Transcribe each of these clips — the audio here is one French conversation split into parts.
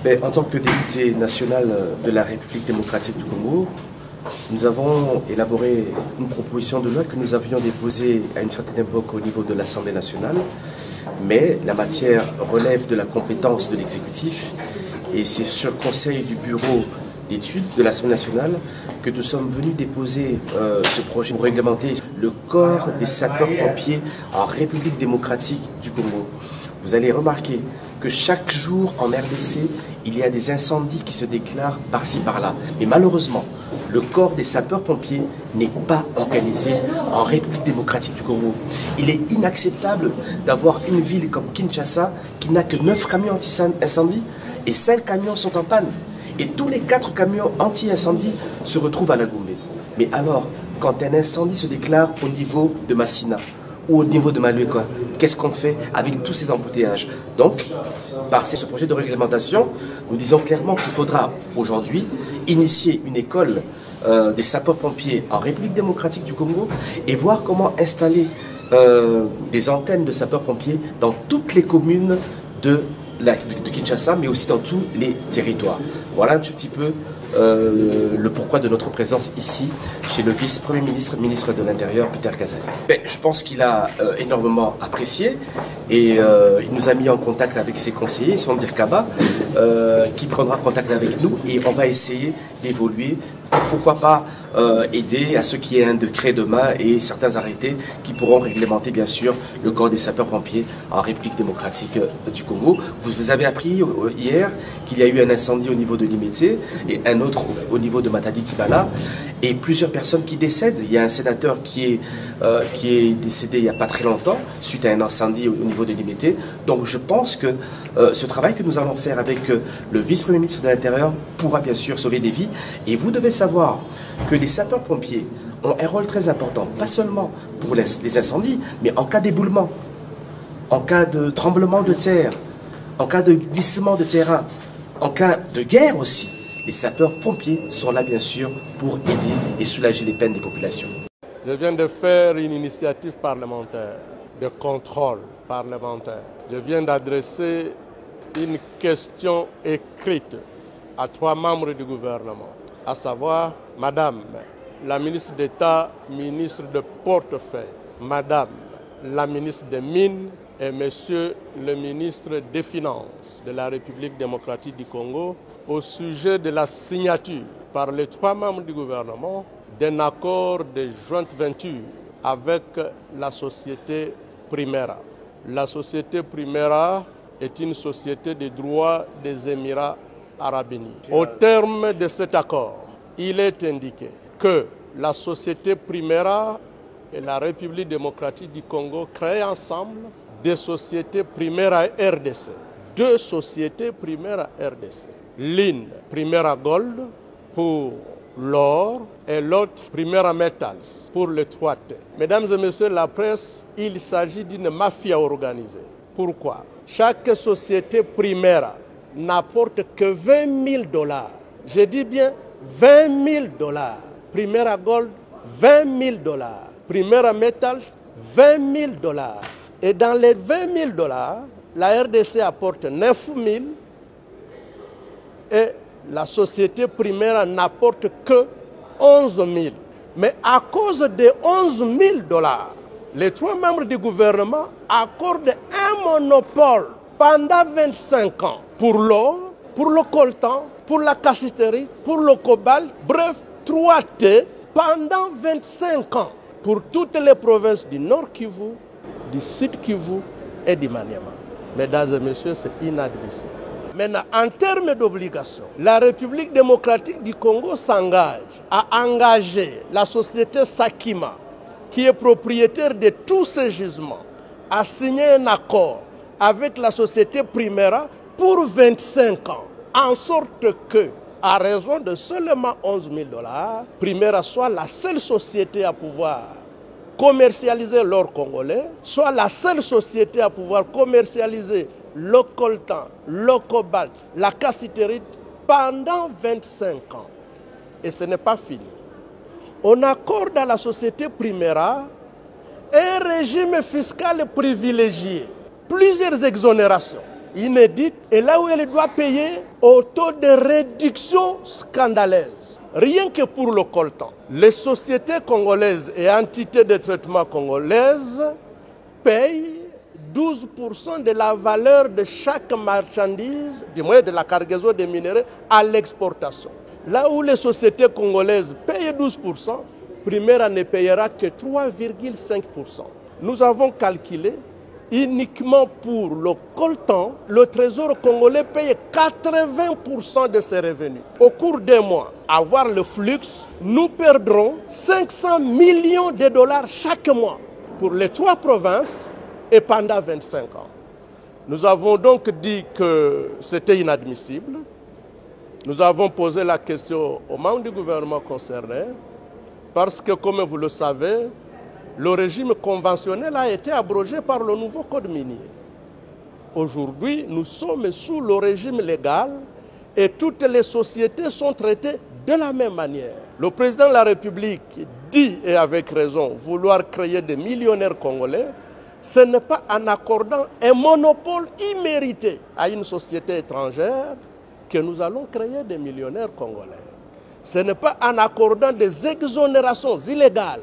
En tant que député national de la République démocratique du Congo, nous avons élaboré une proposition de loi que nous avions déposée à une certaine époque au niveau de l'Assemblée nationale, mais la matière relève de la compétence de l'exécutif et c'est sur le conseil du bureau d'études de l'Assemblée nationale que nous sommes venus déposer ce projet pour réglementer le corps des sapeurs-pompiers en République démocratique du Congo. Vous allez remarquer que chaque jour en RDC, il y a des incendies qui se déclarent par-ci par-là. Mais malheureusement, le corps des sapeurs-pompiers n'est pas organisé en République démocratique du Congo. Il est inacceptable d'avoir une ville comme Kinshasa qui n'a que 9 camions anti-incendie et 5 camions sont en panne. Et tous les 4 camions anti-incendie se retrouvent à la Goumbé. Mais alors, quand un incendie se déclare au niveau de Massina ou au niveau de Malueka, qu'est-ce qu'on fait avec tous ces embouteillages? Donc, par ce projet de réglementation, nous disons clairement qu'il faudra aujourd'hui initier une école des sapeurs-pompiers en République démocratique du Congo et voir comment installer des antennes de sapeurs-pompiers dans toutes les communes de Kinshasa, mais aussi dans tous les territoires. Voilà un petit peu le pourquoi de notre présence ici, chez le vice-premier ministre, ministre de l'Intérieur, Peter Kazadi. Je pense qu'il a énormément apprécié et il nous a mis en contact avec ses conseillers, son Dirkaba, qui prendra contact avec nous et on va essayer d'évoluer. Pourquoi pas aider à ce qu'il y ait un décret demain et certains arrêtés qui pourront réglementer bien sûr le corps des sapeurs-pompiers en République démocratique du Congo. Vous avez appris hier qu'il y a eu un incendie au niveau de Limete et un autre au niveau de Matadi Kibala et plusieurs personnes qui décèdent. Il y a un sénateur qui est décédé il n'y a pas très longtemps suite à un incendie au niveau de Limete. Donc je pense que ce travail que nous allons faire avec le vice-premier ministre de l'Intérieur pourra bien sûr sauver des vies. Et vous devez savoir que les sapeurs-pompiers ont un rôle très important, pas seulement pour les incendies, mais en cas d'éboulement, en cas de tremblement de terre, en cas de glissement de terrain, en cas de guerre aussi. Les sapeurs-pompiers sont là bien sûr pour aider et soulager les peines des populations. Je viens de faire une initiative parlementaire, de contrôle parlementaire. Je viens d'adresser une question écrite à 3 membres du gouvernement, à savoir Madame la ministre d'État, ministre de portefeuille, Madame la ministre des Mines et Monsieur le ministre des Finances de la République démocratique du Congo au sujet de la signature par les 3 membres du gouvernement d'un accord de joint venture avec la société Primera. La société Primera est une société de droit des Émirats arabes unis. Au terme de cet accord, il est indiqué que la société Primera et la République démocratique du Congo créent ensemble des sociétés Primera RDC. 2 sociétés Primera RDC. L'une, Primera Gold, pour l'or, et l'autre, Primera Metals, pour le 3T. Mesdames et messieurs la presse, il s'agit d'une mafia organisée. Pourquoi? Chaque société Primera n'apporte que 20 000 $. Je dis bien 20 000 $. Primera Gold, 20 000 $. Primera Metals, 20 000 $. Et dans les 20 000 $, la RDC apporte 9 000 et la société Primera n'apporte que 11 000. Mais à cause des 11 000 $, les 3 membres du gouvernement accordent un monopole pendant 25 ans pour l'or, pour le coltan, pour la cassiterie, pour le cobalt, bref, 3T pendant 25 ans pour toutes les provinces du Nord Kivu, du Sud Kivu et du Maniema. Mesdames et messieurs, c'est inadmissible. Maintenant, en termes d'obligation, la République démocratique du Congo s'engage à engager la société Sakima, qui est propriétaire de tous ces gisements, à signer un accord avec la société Primera pour 25 ans, en sorte que, à raison de seulement 11 000 $, Primera soit la seule société à pouvoir commercialiser l'or congolais, soit la seule société à pouvoir commercialiser le coltan, le cobalt, la cassiterite pendant 25 ans. Et ce n'est pas fini. On accorde à la société Primera un régime fiscal privilégié, plusieurs exonérations. inédite et là où elle doit payer au taux de réduction scandaleuse. Rien que pour le coltan, les sociétés congolaises et entités de traitement congolaises payent 12% de la valeur de chaque marchandise, du moins de la cargaison des minéraux, à l'exportation. Là où les sociétés congolaises payent 12%, Primera ne payera que 3,5%. Nous avons calculé uniquement pour le coltan, le Trésor congolais paye 80% de ses revenus. Au cours d'un mois, à voir le flux, nous perdrons 500 millions de dollars chaque mois pour les 3 provinces et pendant 25 ans. Nous avons donc dit que c'était inadmissible. Nous avons posé la question aux membres du gouvernement concerné parce que, comme vous le savez, le régime conventionnel a été abrogé par le nouveau code minier. Aujourd'hui, nous sommes sous le régime légal et toutes les sociétés sont traitées de la même manière. Le président de la République dit, et avec raison, vouloir créer des millionnaires congolais. Ce n'est pas en accordant un monopole immérité à une société étrangère que nous allons créer des millionnaires congolais. Ce n'est pas en accordant des exonérations illégales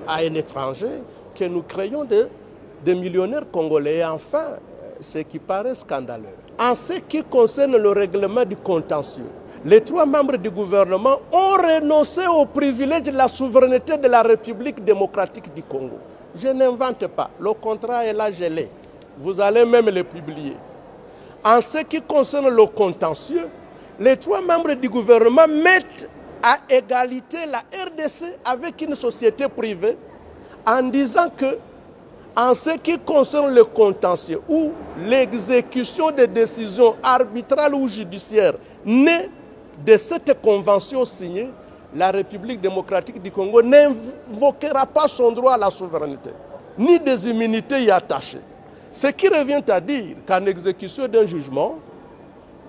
à un étranger que nous créons des millionnaires congolais. Et enfin, ce qui paraît scandaleux. En ce qui concerne le règlement du contentieux, les 3 membres du gouvernement ont renoncé au privilège de la souveraineté de la République démocratique du Congo. Je n'invente pas, le contrat est là gelé. Vous allez même le publier. En ce qui concerne le contentieux, les 3 membres du gouvernement mettent à égalité la RDC avec une société privée en disant que, en ce qui concerne le contentieux ou l'exécution des décisions arbitrales ou judiciaires nées de cette convention signée, la République démocratique du Congo n'invoquera pas son droit à la souveraineté, ni des immunités y attachées. Ce qui revient à dire qu'en exécution d'un jugement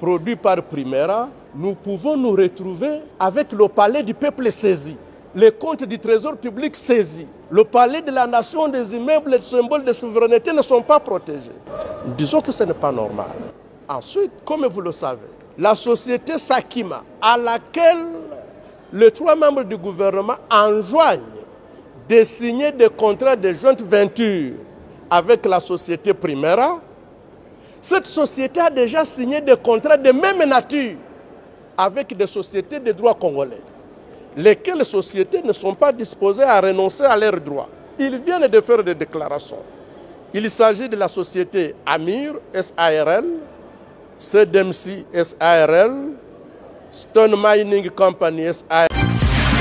produit par Primera, nous pouvons nous retrouver avec le palais du peuple saisi, les comptes du trésor public saisis, le palais de la nation, des immeubles, les symboles de souveraineté ne sont pas protégés. Disons que ce n'est pas normal. Ensuite, comme vous le savez, la société Sakima, à laquelle les 3 membres du gouvernement enjoignent de signer des contrats de jointe venture avec la société Primera, cette société a déjà signé des contrats de même nature avec des sociétés de droit congolais, lesquelles sociétés ne sont pas disposées à renoncer à leurs droits. Ils viennent de faire des déclarations. Il s'agit de la société Amir SARL, CDMC SARL, Stone Mining Company SARL.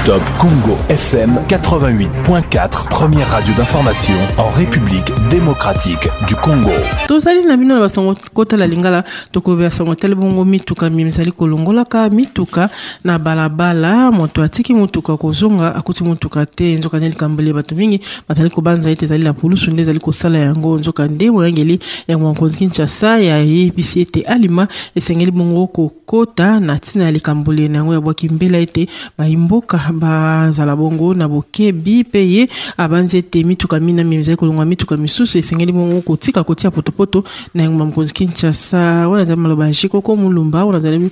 Top Congo FM 88.4, première radio d'information en République démocratique du Congo. Tozali na bino na basango kota la lingala tokobya sango telebongo mituka mimizali kolongola ka mituka na balabala moto atiki mutuka kozonga akuti mutuka te nzoka neli kambele bato mingi batali kobanza ite zali la pulusu nde zali kosala yango nzoka nde moyangeli ya mwankonzi Kinshasa ya yebisi ete alima esengeli bongo kokota na tina ya likambole na yango ya bwaki mbela ete baimboka bazala bongo na bokebi peye abanzete mituka mina mimizali kolongwa mituka misusu esengeli bongo kotika kotia potopoto na yango mwankonzi Kinshasa wana zali maloba jiko ko mulumba wana zali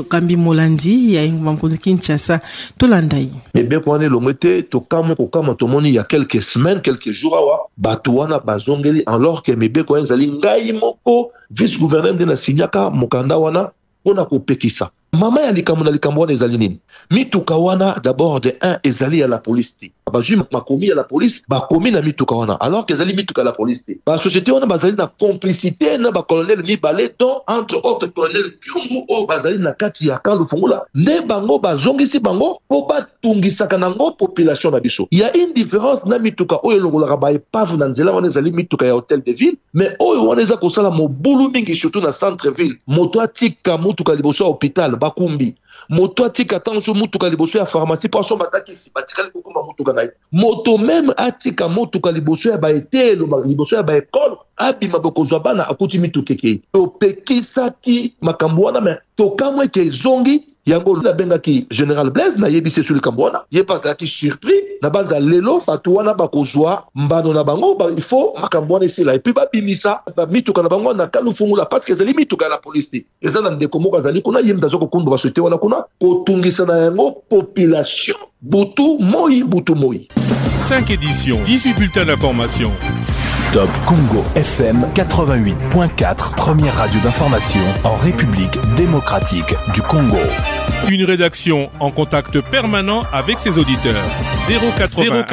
kambi molandi ya yango mwankonzi Kinshasa tolandai mebe ko ane lomete to kamo ko kama tomoni ya quelques semaines quelques jours awa batu wana bazongeli alors que mebe ko zali ngai moko vice-gouverneur de na signaka mokanda wana pona kopekisa mama ya likambo na likambo wana ezali nini mituka wana d'abord de 1 ezali à la police te bazui makomi à la police bakomi na mituka wana alors que ezali mituka à la police te ba société wana bazali na complicité na ba colonel mibale dont entre autres colonel Kyungu o bazali na kati ya kan lufungula nde bango bazongisi bango po batungisaka nango population na biso il y a une différence na mituka oyo longolaka ba epave na nzela wana ezali mituka ya hôtel de ville mais oyo wana eza kosala mobulu mingi surtout na centre ville moto atika mutuka liboso ya hôpital bakumbi moto atika attention mutuka liboso ya pharmacie pour son batakisi batikali kokoma mutuka na moto même atika mutuka liboso ya baetelo liboso ya baekole abima bokozwa bana akuti mitukeke opekisaki makambo wana mais tokamwe ke zongi yango la benga ki général Blaise na yebise sur le Cambona ye pas ki surpris na banza lelo fatuana ba kozwa mbano na bango il faut makambona ici là et puis ba bimisa ba mituka na bango na kalu fungula parce que zali mituka la police ezana ndeko moko zali kuna yemda zoko kundu ba souhaiter wana kuna kotungisa na yango population butu moi 5 éditions, 18 bulletins d'information. Top Congo FM 88.4, première radio d'information en République démocratique du Congo. Une rédaction en contact permanent avec ses auditeurs. 080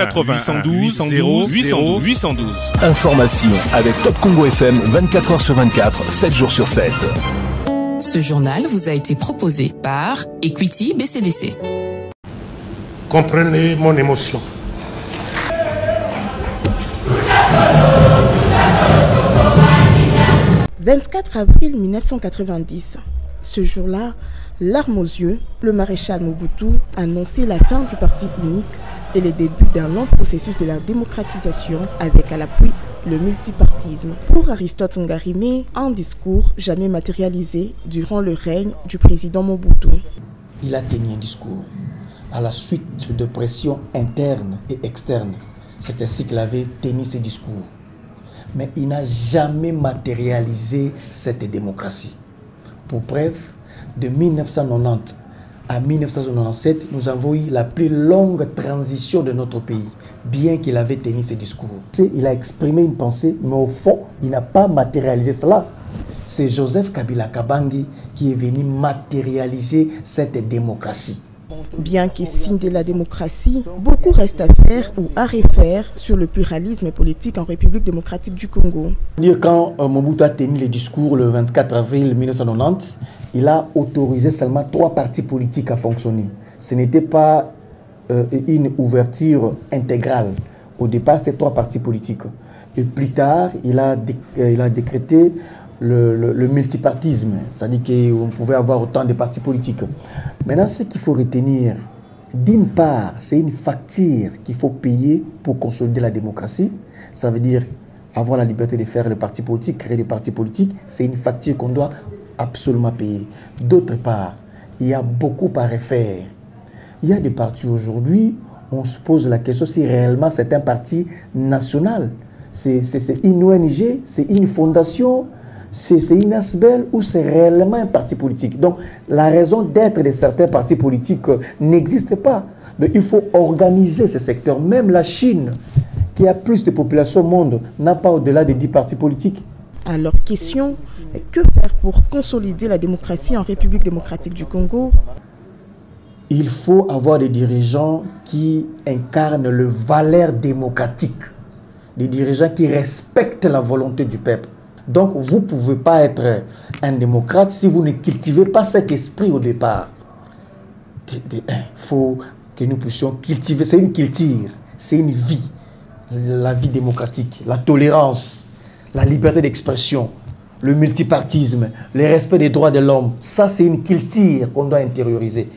812 812. Information avec Top Congo FM 24h sur 24, 7 jours sur 7. Ce journal vous a été proposé par Equity BCDC. Comprenez mon émotion. « 24 avril 1990. Ce jour-là, larmes aux yeux, le maréchal Mobutu annonçait la fin du parti unique et le début d'un long processus de la démocratisation avec à l'appui le multipartisme. Pour Aristote Ngarimé, un discours jamais matérialisé durant le règne du président Mobutu. Il a tenu un discours à la suite de pressions internes et externes. C'est ainsi qu'il avait tenu ses discours. Mais il n'a jamais matérialisé cette démocratie. Pour preuve, de 1990 à 1997, nous avons eu la plus longue transition de notre pays, bien qu'il avait tenu ses discours. Il a exprimé une pensée, mais au fond, il n'a pas matérialisé cela. C'est Joseph Kabila Kabange qui est venu matérialiser cette démocratie. Bien qu'il signe de la démocratie, beaucoup reste à faire ou à refaire sur le pluralisme politique en République démocratique du Congo. Quand Mobutu a tenu le discours le 24 avril 1990, il a autorisé seulement 3 partis politiques à fonctionner. Ce n'était pas une ouverture intégrale. Au départ, c'était 3 partis politiques. Et plus tard, il a décrété le multipartisme, c'est-à-dire qu'on pouvait avoir autant de partis politiques. Maintenant, ce qu'il faut retenir, d'une part, c'est une facture qu'il faut payer pour consolider la démocratie. Ça veut dire avoir la liberté de faire les partis politiques, créer des partis politiques, c'est une facture qu'on doit absolument payer. D'autre part, il y a beaucoup à refaire. Il y a des partis aujourd'hui, on se pose la question si réellement c'est un parti national. C'est une ONG, c'est une fondation, c'est une ASBEL ou c'est réellement un parti politique. Donc, la raison d'être de certains partis politiques n'existe pas. Donc, il faut organiser ce secteur. Même la Chine, qui a plus de population au monde, n'a pas au-delà de 10 partis politiques. Alors, question, que faire pour consolider la démocratie en République démocratique du Congo? Il faut avoir des dirigeants qui incarnent le valeur démocratique. Des dirigeants qui respectent la volonté du peuple. Donc, vous ne pouvez pas être un démocrate si vous ne cultivez pas cet esprit au départ. Il faut que nous puissions cultiver, c'est une culture, c'est une vie. La vie démocratique, la tolérance, la liberté d'expression, le multipartisme, le respect des droits de l'homme. Ça, c'est une culture qu'on doit intérioriser.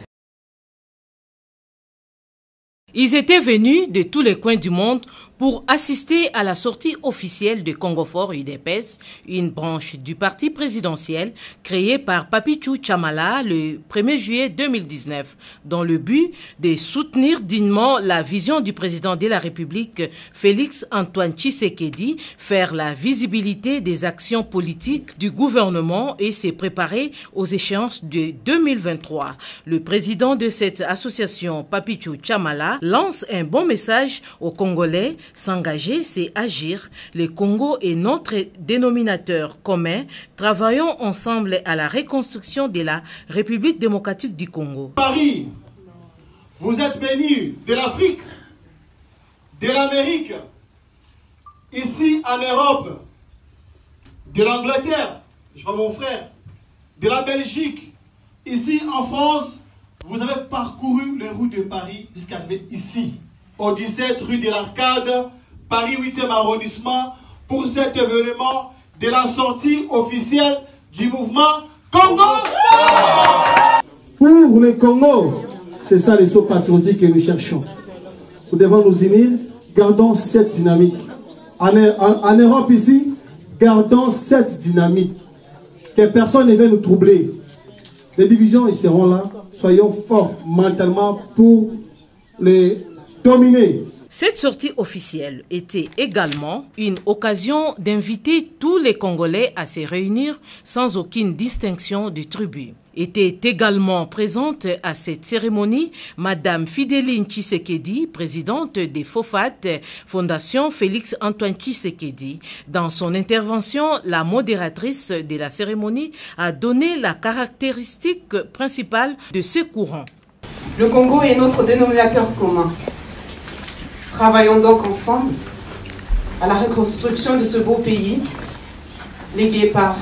Ils étaient venus de tous les coins du monde pour assister à la sortie officielle de Congofort UDPS, une branche du parti présidentiel créée par Papichou Tchamala le 1er juillet 2019, dans le but de soutenir dignement la vision du président de la République, Félix Antoine Tshisekedi, faire la visibilité des actions politiques du gouvernement et se préparer aux échéances de 2023. Le président de cette association, Papichou Tchamala, lance un bon message aux Congolais. S'engager, c'est agir. Le Congo est notre dénominateur commun. Travaillons ensemble à la reconstruction de la République démocratique du Congo. Paris, vous êtes venus de l'Afrique, de l'Amérique, ici en Europe, de l'Angleterre, je vois mon frère, de la Belgique, ici en France. Vous avez parcouru les rues de Paris jusqu'à arriver ici, au 17 rue de l'Arcade, Paris 8e arrondissement, pour cet événement de la sortie officielle du mouvement Congo. Pour le Congo, c'est ça les sauts patriotiques que nous cherchons. Nous devons nous unir, gardons cette dynamique. En Europe ici, gardons cette dynamique. Que personne ne vienne nous troubler. Les divisions, ils seront là. Soyons forts mentalement pour les dominer. Cette sortie officielle était également une occasion d'inviter tous les Congolais à se réunir sans aucune distinction de tribu. Était également présente à cette cérémonie Madame Fidéline Tshisekedi, présidente des FOFAT, Fondation Félix Antoine Tshisekedi. Dans son intervention, la modératrice de la cérémonie a donné la caractéristique principale de ce courant. Le Congo est notre dénominateur commun. Travaillons donc ensemble à la reconstruction de ce beau pays légué par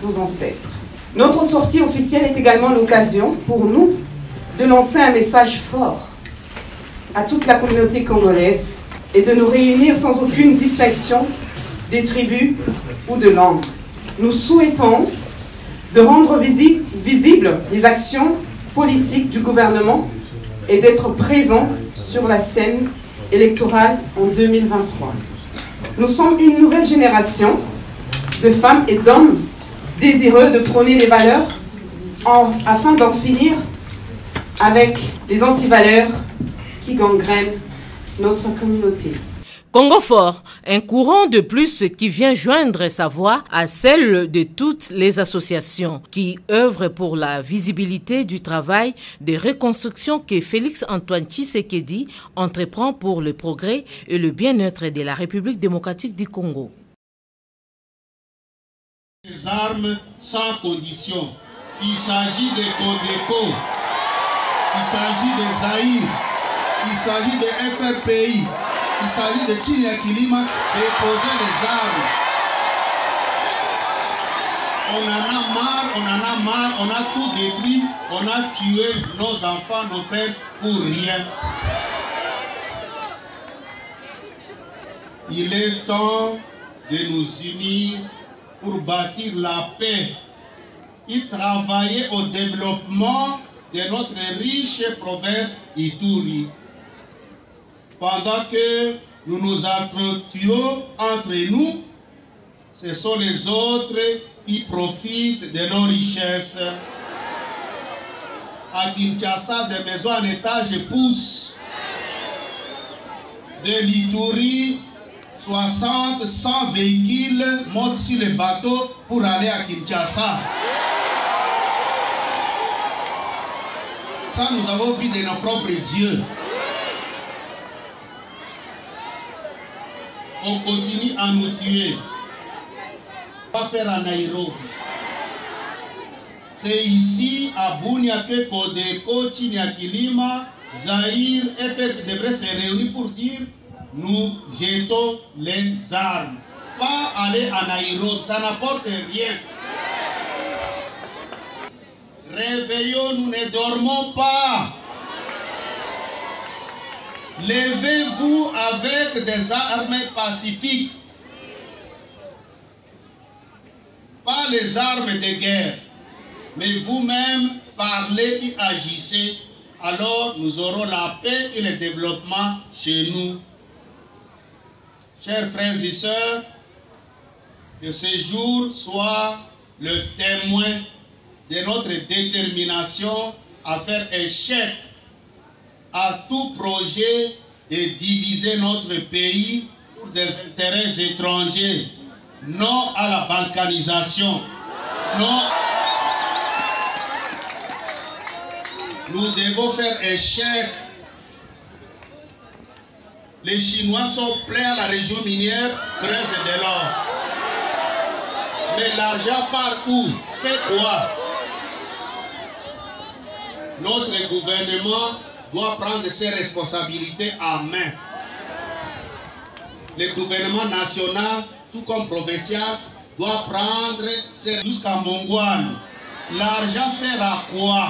nos ancêtres. Notre sortie officielle est également l'occasion pour nous de lancer un message fort à toute la communauté congolaise et de nous réunir sans aucune distinction des tribus ou de langues. Nous souhaitons de rendre visibles les actions politiques du gouvernement et d'être présents sur la scène électorale en 2023. Nous sommes une nouvelle génération de femmes et d'hommes désireux de prôner les valeurs afin d'en finir avec les antivaleurs qui gangrènent notre communauté. Congo Fort, un courant de plus qui vient joindre sa voix à celle de toutes les associations qui œuvrent pour la visibilité du travail de reconstruction que Félix Antoine Tshisekedi entreprend pour le progrès et le bien-être de la République démocratique du Congo. Les armes sans condition. Il s'agit de Codeco, il s'agit de Zaïre, il s'agit de FRPI, il s'agit de Tshinyakilima déposer les armes. On en a marre, on a tout détruit, on a tué nos enfants, nos frères pour rien. Il est temps de nous unir pour bâtir la paix et travailler au développement de notre riche province Ituri. Pendant que nous nous entretuons entre nous, ce sont les autres qui profitent de nos richesses. À Kinshasa, des maisons en étage poussent. De l'Ituri, 60, 100 véhicules montent sur les bateaux pour aller à Kinshasa. Ça, nous avons vu de nos propres yeux. On continue à nous tuer. On va faire à Nairobi. C'est ici, à Bunia, que Codeco, Tshinyakilima, Zaïre, FF devraient se réunir pour dire nous jetons les armes. Pas aller à Nairobi, ça n'apporte rien. Réveillons, nous ne dormons pas. Levez-vous avec des armes pacifiques. Pas les armes de guerre, mais vous-même parlez et agissez. Alors nous aurons la paix et le développement chez nous. Chers frères et sœurs, que ce jour soit le témoin de notre détermination à faire échec à tout projet de diviser notre pays pour des intérêts étrangers, non à la balkanisation, non. Nous devons faire échec. Les Chinois sont pleins à la région minière, creusent de l'or. Mais l'argent part où? Fait quoi? Notre gouvernement doit prendre ses responsabilités en main. Le gouvernement national, tout comme provincial, doit prendre ses jusqu'à Mongouane. L'argent sert à quoi?